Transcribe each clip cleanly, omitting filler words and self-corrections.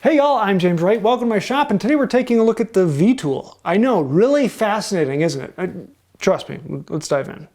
Hey y'all, I'm James Wright. Welcome to my shop, and today we're taking a look at the V tool. I know, really fascinating, isn't it? Trust me, let's dive in.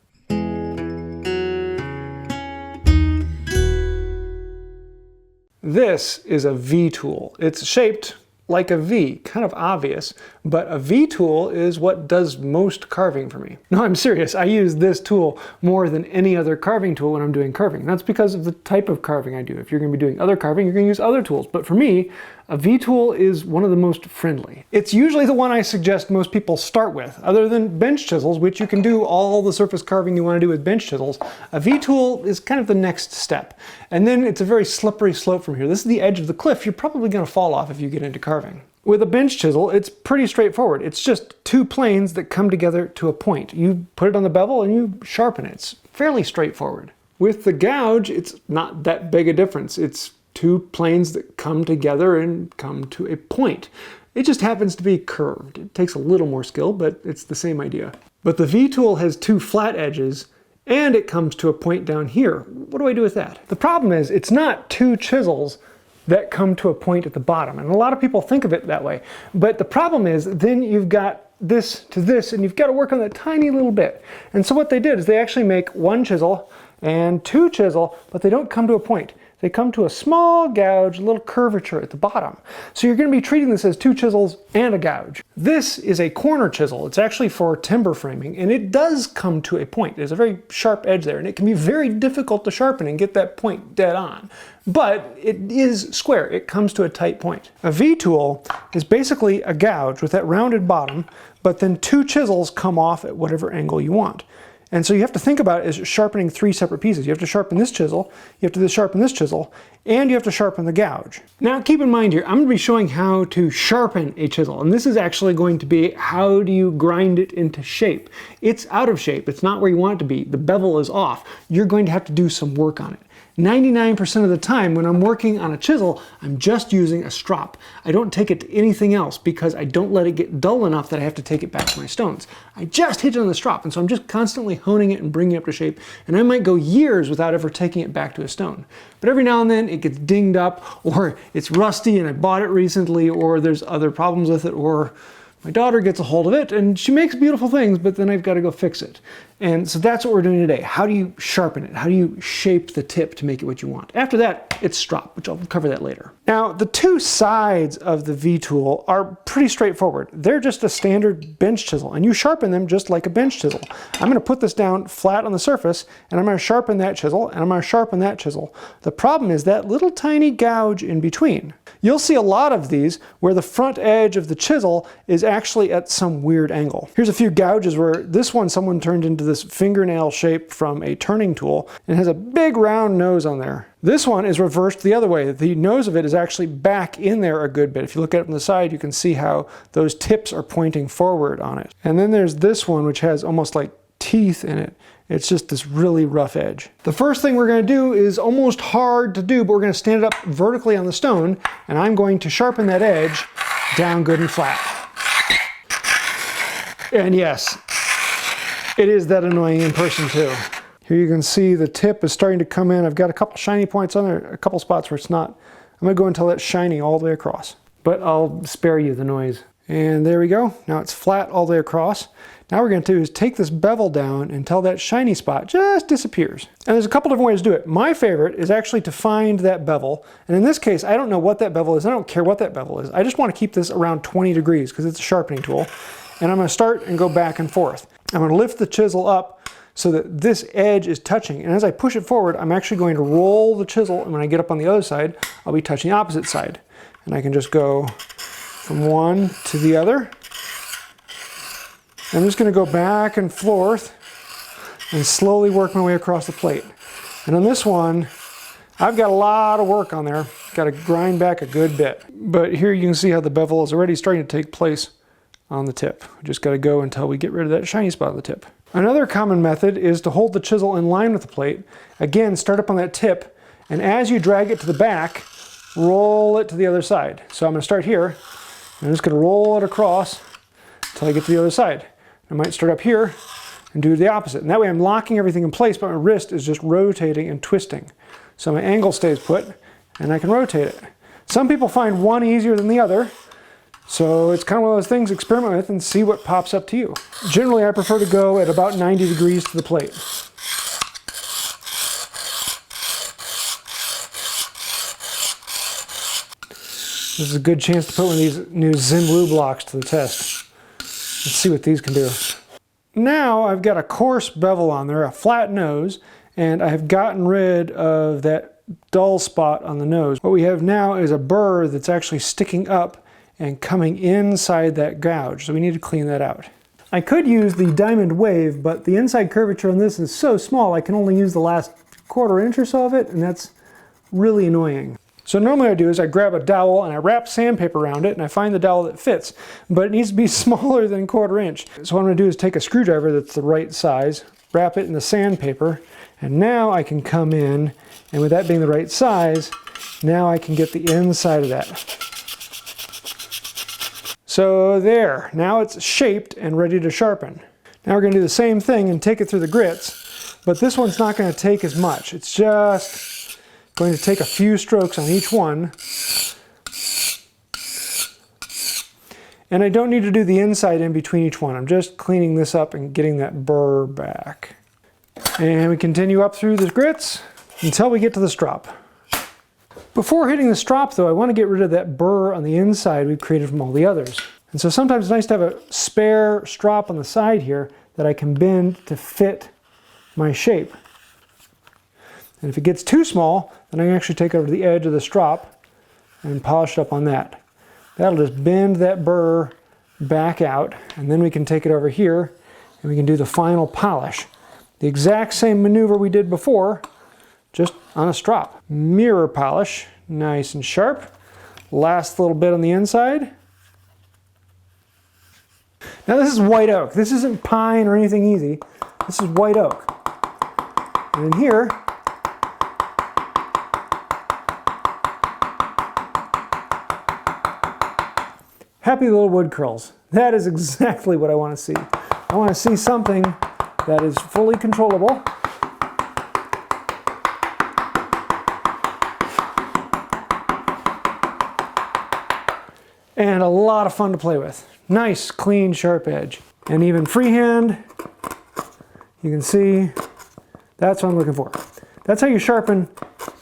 This is a V tool. It's shaped like a V, kind of obvious, but a V tool is what does most carving for me. No, I'm serious. I use this tool more than any other carving tool when I'm doing carving. That's because of the type of carving I do. If you're going to be doing other carving, you're going to use other tools. But for me, a V tool is one of the most friendly. It's usually the one I suggest most people start with. Other than bench chisels, which you can do all the surface carving you want to do with bench chisels, a V tool is kind of the next step. And then it's a very slippery slope from here. This is the edge of the cliff. You're probably going to fall off if you get into carving. With a bench chisel, it's pretty straightforward. It's just two planes that come together to a point. You put it on the bevel and you sharpen it. It's fairly straightforward. With the gouge, it's not that big a difference. It's two planes that come together and come to a point. It just happens to be curved. It takes a little more skill, but it's the same idea. But the V tool has two flat edges and it comes to a point down here. What do I do with that? The problem is it's not two chisels that come to a point at the bottom. And a lot of people think of it that way. But the problem is then you've got this to this and you've got to work on that tiny little bit. And so what they did is they actually make one chisel and two chisel, but they don't come to a point. They come to a small gouge, a little curvature at the bottom. So you're going to be treating this as two chisels and a gouge. This is a corner chisel. It's actually for timber framing, and it does come to a point. There's a very sharp edge there, and it can be very difficult to sharpen and get that point dead on. But it is square. It comes to a tight point. A V tool is basically a gouge with that rounded bottom, but then two chisels come off at whatever angle you want. And so you have to think about it as sharpening three separate pieces. You have to sharpen this chisel, you have to sharpen this chisel, and you have to sharpen the gouge. Now keep in mind here, I'm going to be showing how to sharpen a chisel. And this is actually going to be how do you grind it into shape. It's out of shape. It's not where you want it to be. The bevel is off. You're going to have to do some work on it. 99% of the time when I'm working on a chisel, I'm just using a strop. I don't take it to anything else because I don't let it get dull enough that I have to take it back to my stones. I just hit it on the strop, and so I'm just constantly honing it and bringing it up to shape, and I might go years without ever taking it back to a stone. But every now and then it gets dinged up, or it's rusty and I bought it recently, or there's other problems with it, or my daughter gets a hold of it and she makes beautiful things, but then I've got to go fix it. And so that's what we're doing today. How do you sharpen it? How do you shape the tip to make it what you want? After that, it's strop, which I'll cover that later. Now, the two sides of the V tool are pretty straightforward. They're just a standard bench chisel, and you sharpen them just like a bench chisel. I'm going to put this down flat on the surface, and I'm going to sharpen that chisel, and I'm going to sharpen that chisel. The problem is that little tiny gouge in between. You'll see a lot of these where the front edge of the chisel is actually at some weird angle. Here's a few gouges where this one someone turned into this fingernail shape from a turning tool and has a big round nose on there. This one is reversed the other way. The nose of it is actually back in there a good bit. If you look at it from the side, you can see how those tips are pointing forward on it. And then there's this one which has almost like teeth in it. It's just this really rough edge. The first thing we're going to do is almost hard to do, but we're going to stand it up vertically on the stone, and I'm going to sharpen that edge down good and flat. And yes, it is that annoying in person too. Here you can see the tip is starting to come in. I've got a couple shiny points on there, a couple spots where it's not. I'm going to go until that's shiny all the way across, but I'll spare you the noise. And there we go. Now it's flat all the way across. Now what we're going to do is take this bevel down until that shiny spot just disappears. And there's a couple different ways to do it. My favorite is actually to find that bevel. And in this case, I don't know what that bevel is. I don't care what that bevel is. I just want to keep this around 20 degrees because it's a sharpening tool. And I'm going to start and go back and forth. I'm going to lift the chisel up so that this edge is touching. And as I push it forward, I'm actually going to roll the chisel. And when I get up on the other side, I'll be touching the opposite side. And I can just go from one to the other. I'm just going to go back and forth and slowly work my way across the plate. And on this one, I've got a lot of work on there. Got to grind back a good bit. But here you can see how the bevel is already starting to take place on the tip. We just got to go until we get rid of that shiny spot on the tip. Another common method is to hold the chisel in line with the plate. Again, start up on that tip, and as you drag it to the back, roll it to the other side. So I'm going to start here, and I'm just going to roll it across until I get to the other side. I might start up here and do the opposite. And that way I'm locking everything in place, but my wrist is just rotating and twisting. So my angle stays put, and I can rotate it. Some people find one easier than the other, so it's kind of one of those things, experiment with and see what pops up to you. Generally, I prefer to go at about 90 degrees to the plate. This is a good chance to put one of these new Zim Blue blocks to the test. Let's see what these can do. Now I've got a coarse bevel on there, a flat nose, and I have gotten rid of that dull spot on the nose. What we have now is a burr that's actually sticking up and coming inside that gouge, so we need to clean that out. I could use the diamond wave, but the inside curvature on this is so small I can only use the last quarter inch or so of it, and that's really annoying. So normally what I do is I grab a dowel and I wrap sandpaper around it and I find the dowel that fits, but it needs to be smaller than quarter inch. So what I'm going to do is take a screwdriver that's the right size, wrap it in the sandpaper, and now I can come in, and with that being the right size, now I can get the inside of that. So there, now it's shaped and ready to sharpen. Now we're going to do the same thing and take it through the grits, but this one's not going to take as much. It's just going to take a few strokes on each one. And I don't need to do the inside in between each one. I'm just cleaning this up and getting that burr back. And we continue up through the grits until we get to the strop. Before hitting the strop though, I want to get rid of that burr on the inside we've created from all the others. And so sometimes it's nice to have a spare strop on the side here that I can bend to fit my shape. And if it gets too small, then I can actually take it over to the edge of the strop and polish it up on that. That'll just bend that burr back out, and then we can take it over here and we can do the final polish. The exact same maneuver we did before, just on a strop. Mirror polish, nice and sharp. Last little bit on the inside. Now this is white oak. This isn't pine or anything easy. This is white oak. And in here, happy little wood curls. That is exactly what I want to see. I want to see something that is fully controllable. And a lot of fun to play with. Nice, clean, sharp edge. And even freehand, you can see, that's what I'm looking for. That's how you sharpen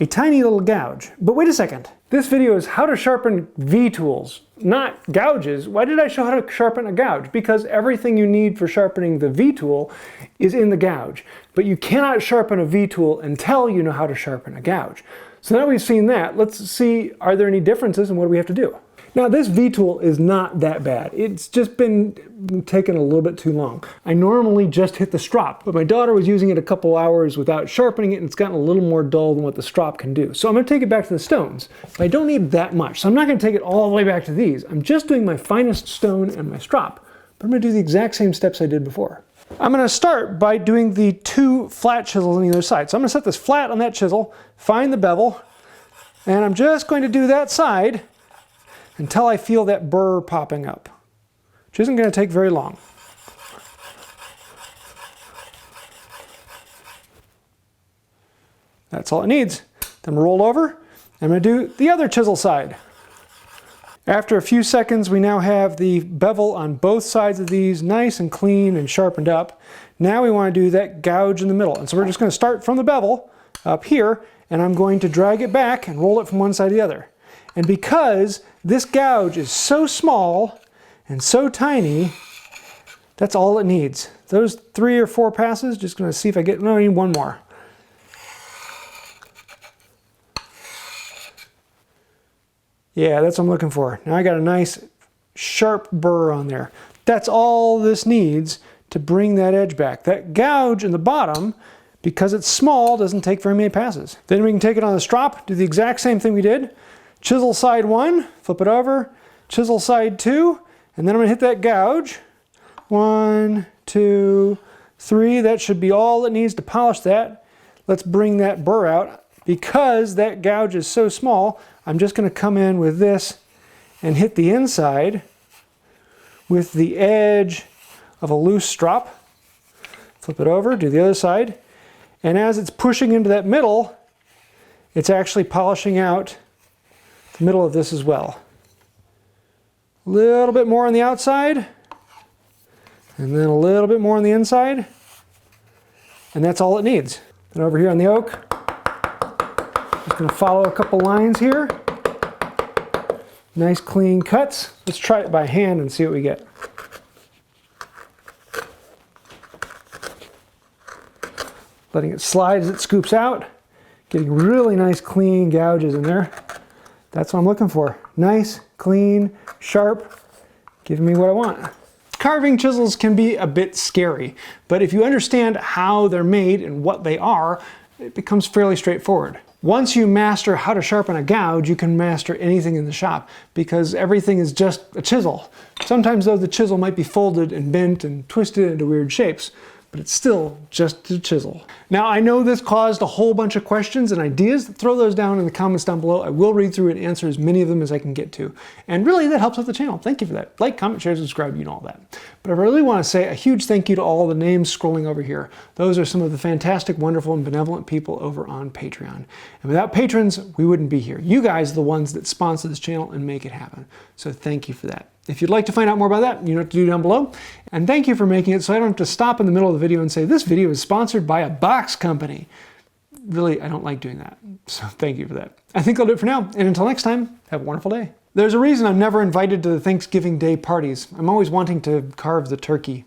a tiny little gouge. But wait a second. This video is how to sharpen V-tools, not gouges. Why did I show how to sharpen a gouge? Because everything you need for sharpening the V-tool is in the gouge. But you cannot sharpen a V-tool until you know how to sharpen a gouge. So now we've seen that, let's see, are there any differences and what do we have to do? Now this V-tool is not that bad. It's just been taking a little bit too long. I normally just hit the strop, but my daughter was using it a couple hours without sharpening it and it's gotten a little more dull than what the strop can do. So I'm going to take it back to the stones. But I don't need that much, so I'm not going to take it all the way back to these. I'm just doing my finest stone and my strop, but I'm going to do the exact same steps I did before. I'm going to start by doing the two flat chisels on either side. So I'm going to set this flat on that chisel, find the bevel, and I'm just going to do that side until I feel that burr popping up, which isn't going to take very long. That's all it needs. Then roll over. I'm going to do the other chisel side. After a few seconds, we now have the bevel on both sides of these nice and clean and sharpened up. Now we want to do that gouge in the middle. And so we're just going to start from the bevel up here, and I'm going to drag it back and roll it from one side to the other. And because this gouge is so small and so tiny, that's all it needs. Those 3 or 4 passes, just going to see if I get, no, I need one more. Yeah, that's what I'm looking for. Now I got a nice sharp burr on there. That's all this needs to bring that edge back. That gouge in the bottom, because it's small, doesn't take very many passes. Then we can take it on the strop, do the exact same thing we did. Chisel side 1, flip it over, chisel side 2, and then I'm going to hit that gouge. 1, 2, 3, that should be all it needs to polish that. Let's bring that burr out. Because that gouge is so small, I'm just going to come in with this and hit the inside with the edge of a loose strop. Flip it over, do the other side, and as it's pushing into that middle, it's actually polishing out middle of this as well. A little bit more on the outside, and then a little bit more on the inside, and that's all it needs. And over here on the oak, just going to follow a couple lines here. Nice clean cuts. Let's try it by hand and see what we get. Letting it slide as it scoops out. Getting really nice clean gouges in there. That's what I'm looking for. Nice, clean, sharp, giving me what I want. Carving chisels can be a bit scary, but if you understand how they're made and what they are, it becomes fairly straightforward. Once you master how to sharpen a gouge, you can master anything in the shop because everything is just a chisel. Sometimes though the chisel might be folded and bent and twisted into weird shapes, but it's still just a chisel. Now I know this caused a whole bunch of questions and ideas. Throw those down in the comments down below. I will read through and answer as many of them as I can get to. And really that helps with the channel. Thank you for that. Like, comment, share, subscribe, you know all that. But I really want to say a huge thank you to all the names scrolling over here. Those are some of the fantastic, wonderful, and benevolent people over on Patreon. And without patrons, we wouldn't be here. You guys are the ones that sponsor this channel and make it happen. So thank you for that. If you'd like to find out more about that, you know what to do down below. And thank you for making it so I don't have to stop in the middle of the video and say, this video is sponsored by a box company. Really, I don't like doing that. So thank you for that. I think I'll do it for now. And until next time, have a wonderful day. There's a reason I'm never invited to the Thanksgiving Day parties. I'm always wanting to carve the turkey.